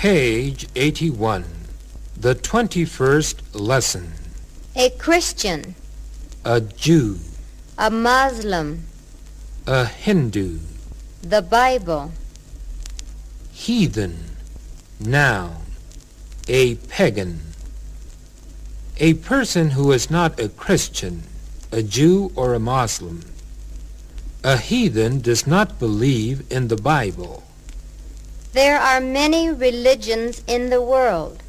Page 81, the 21st lesson. A Christian, A Jew, a Muslim, a Hindu, the Bible, heathen, noun, a pagan. A person who is not a Christian, a Jew or a Muslim. A heathen does not believe in the Bible. There are many religions in the world.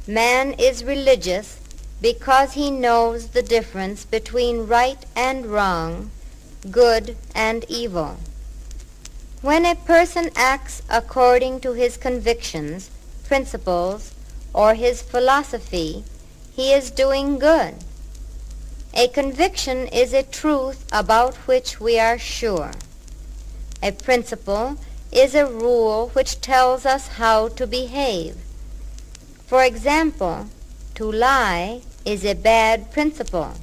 Man is religious because he knows the difference between right and wrong, good and evil. When a person acts according to his convictions, principles, or his philosophy, he is doing good. A conviction is a truth about which we are sure. A principle is a rule which tells us how to behave. For example, to lie is a bad principle.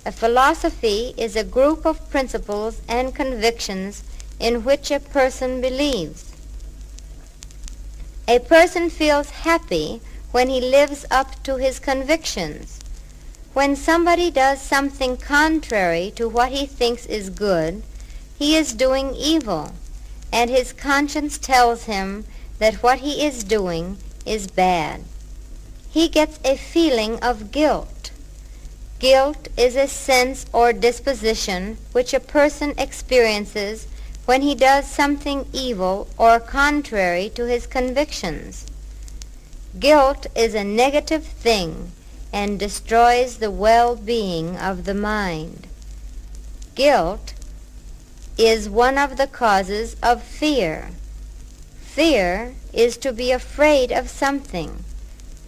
A philosophy is a group of principles and convictions in which a person believes. A person feels happy when he lives up to his convictions. When somebody does something contrary to what he thinks is good, he is doing evil, and his conscience tells him that what he is doing is bad. He gets a feeling of guilt. Guilt is a sense or disposition which a person experiences when he does something evil or contrary to his convictions. Guilt is a negative thing and destroys the well-being of the mind. Guilt is one of the causes of fear. Fear is to be afraid of something.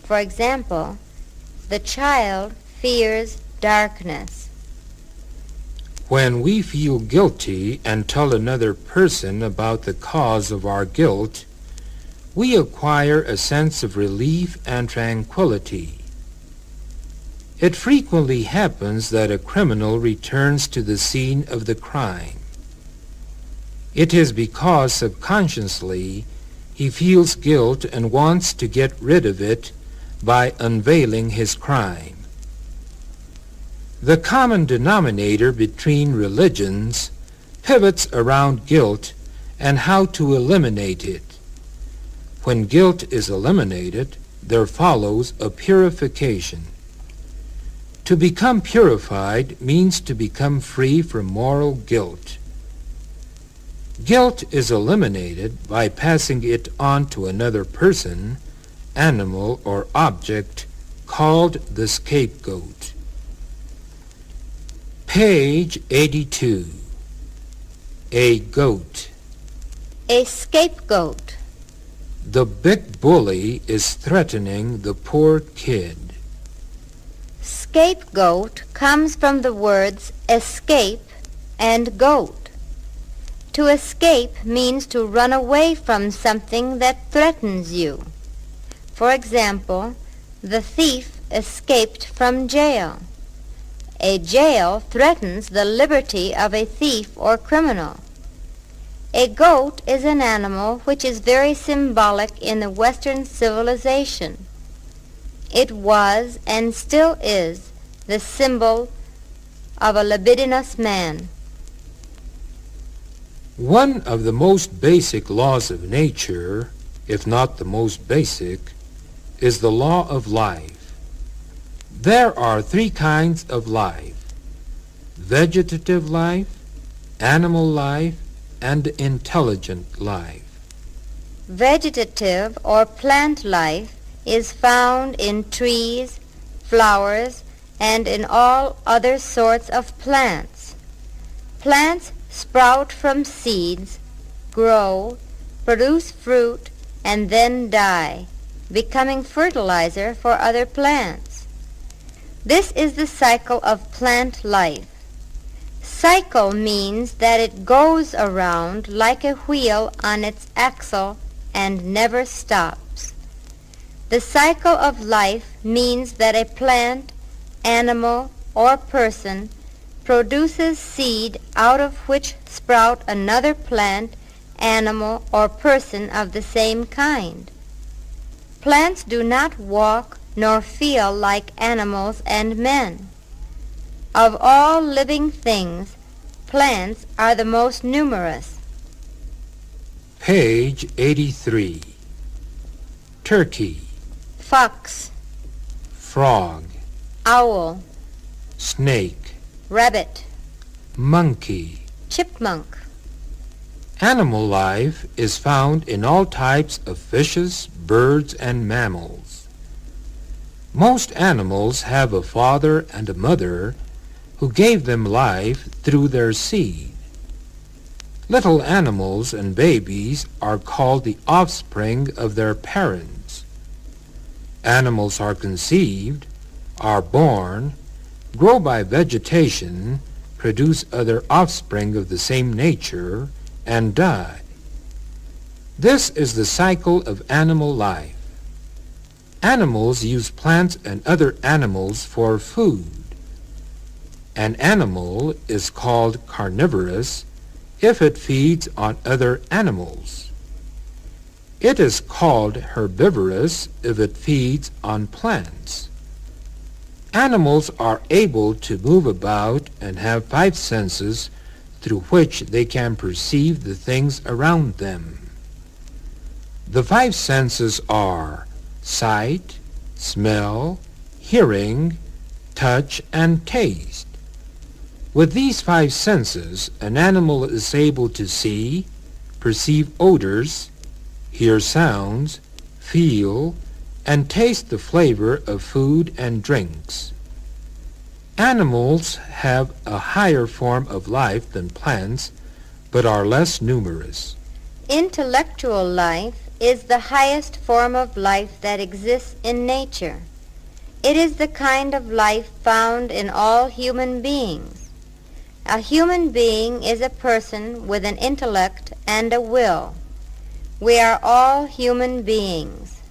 For example, the child fears darkness. When we feel guilty and tell another person about the cause of our guilt, we acquire a sense of relief and tranquility. It frequently happens that a criminal returns to the scene of the crime. It is because subconsciously he feels guilt and wants to get rid of it by unveiling his crime. The common denominator between religions pivots around guilt and how to eliminate it. When guilt is eliminated, there follows a purification. To become purified means to become free from moral guilt. Guilt is eliminated by passing it on to another person, animal, or object called the scapegoat. Page 82. A goat. A scapegoat. The big bully is threatening the poor kid. Scapegoat comes from the words escape and goat. To escape means to run away from something that threatens you. For example, the thief escaped from jail. A jail threatens the liberty of a thief or criminal. A goat is an animal which is very symbolic in the Western civilization. It was and still is the symbol of a libidinous man. One of the most basic laws of nature, if not the most basic, is the law of life. There are three kinds of life: vegetative life, animal life, and intelligent life. Vegetative or plant life is found in trees, flowers, and in all other sorts of plants. Plants sprout from seeds, grow, produce fruit, and then die, becoming fertilizer for other plants. This is the cycle of plant life. Cycle means that it goes around like a wheel on its axle and never stops. The cycle of life means that a plant, animal, or person produces seed out of which sprout another plant, animal, or person of the same kind. Plants do not walk nor feel like animals and men. Of all living things, plants are the most numerous. Page 83. Turkey, Fox, frog, owl, snake, rabbit, monkey. chipmunk. Animal life is found in all types of fishes, birds, and mammals. Most animals have a father and a mother who gave them life through their seed. Little animals and babies are called the offspring of their parents. Animals are conceived, are born, grow by vegetation, produce other offspring of the same nature, and die. This is the cycle of animal life. Animals use plants and other animals for food. An animal is called carnivorous if it feeds on other animals. It is called herbivorous if it feeds on plants. Animals are able to move about and have 5 senses through which they can perceive the things around them. The 5 senses are sight, smell, hearing, touch, and taste. With these 5 senses, an animal is able to see, perceive odors, hear sounds, feel, and taste the flavor of food and drinks. Animals have a higher form of life than plants, but are less numerous. Intellectual life is the highest form of life that exists in nature. It is the kind of life found in all human beings. A human being is a person with an intellect and a will. We are all human beings.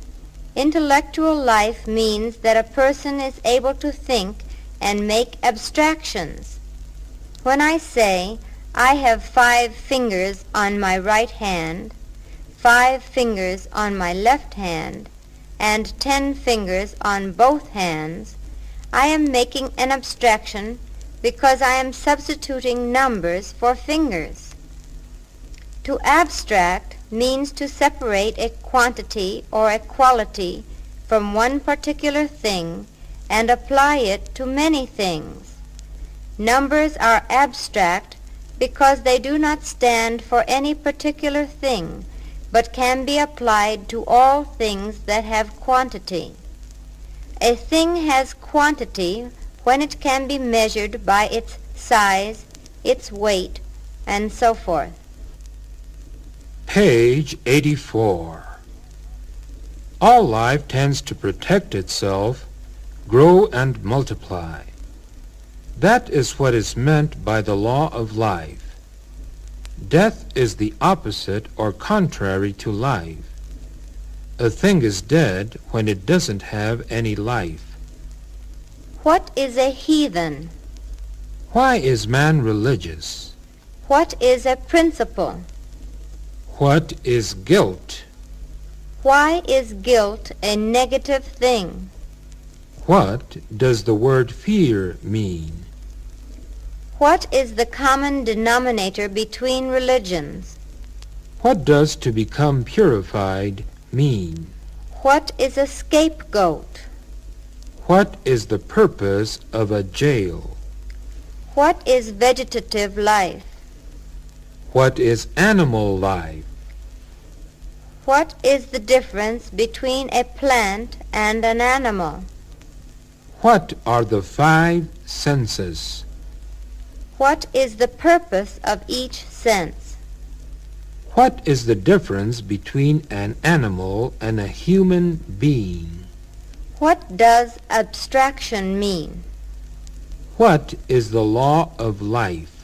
Intellectual life means that a person is able to think and make abstractions. When I say, I have 5 fingers on my right hand, 5 fingers on my left hand, and 10 fingers on both hands, I am making an abstraction because I am substituting numbers for fingers. To abstract means to separate a quantity or a quality from one particular thing and apply it to many things. Numbers are abstract because they do not stand for any particular thing, but can be applied to all things that have quantity. A thing has quantity when it can be measured by its size, its weight, and so forth. Page 84. All life tends to protect itself, grow and multiply. That is what is meant by the law of life. Death is the opposite or contrary to life. A thing is dead when it doesn't have any life. What is a heathen? Why is man religious? What is a principle? What is guilt? Why is guilt a negative thing? What does the word fear mean? What is the common denominator between religions? What does to become purified mean? What is a scapegoat? What is the purpose of a jail? What is vegetative life? What is animal life? What is the difference between a plant and an animal? What are the 5 senses? What is the purpose of each sense? What is the difference between an animal and a human being? What does abstraction mean? What is the law of life?